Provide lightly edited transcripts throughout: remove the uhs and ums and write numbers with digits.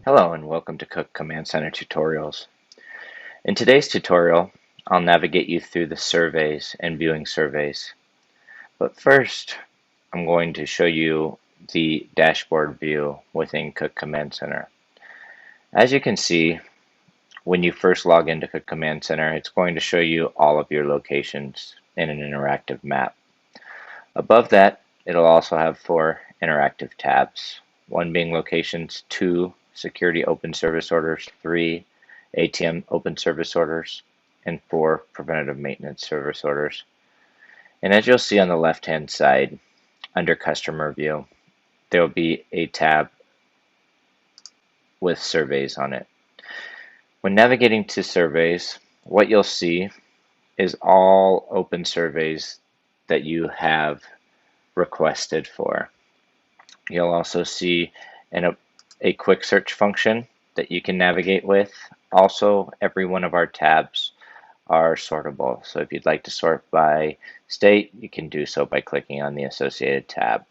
Hello and welcome to Cook Command Center Tutorials. In today's tutorial, I'll navigate you through the surveys and viewing surveys. But first, I'm going to show you the dashboard view within Cook Command Center. As you can see, when you first log into Cook Command Center, it's going to show you all of your locations in an interactive map. Above that, it'll also have 4 interactive tabs, one being locations, 2 security open service orders, 3 ATM open service orders, and 4 preventative maintenance service orders. And as you'll see on the left hand side, under customer view, there will be a tab with surveys on it. When navigating to surveys, what you'll see is all open surveys that you have requested for. You'll also see a quick search function that you can navigate with. Also, every one of our tabs are sortable. So if you'd like to sort by state, you can do so by clicking on the associated tab.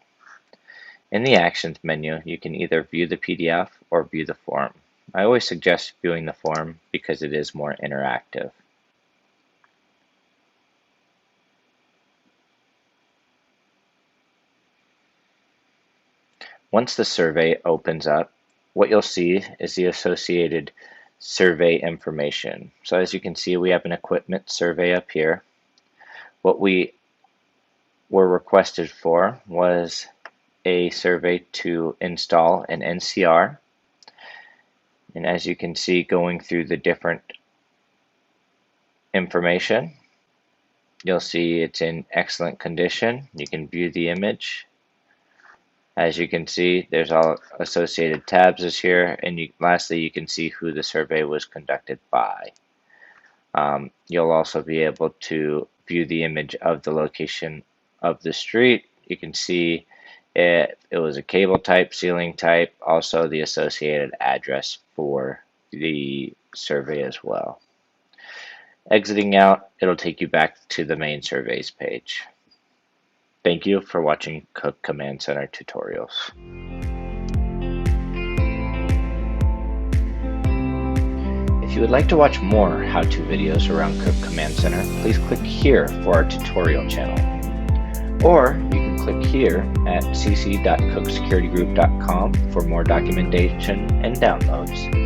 In the Actions menu, you can either view the PDF or view the form. I always suggest viewing the form because it is more interactive. Once the survey opens up, what you'll see is the associated survey information. So as you can see, we have an equipment survey up here. What we were requested for was a survey to install an NCR. And as you can see, going through the different information, you'll see it's in excellent condition. You can view the image. As you can see, there's all associated tabs here, and lastly, you can see who the survey was conducted by. You'll also be able to view the image of the location of the street. You can see it was a cable type, ceiling type, also the associated address for the survey as well. Exiting out, it'll take you back to the main surveys page. Thank you for watching Cook Command Center tutorials. If you would like to watch more how-to videos around Cook Command Center, please click here for our tutorial channel. Or you can click here at cc.cooksecurity.group.com for more documentation and downloads.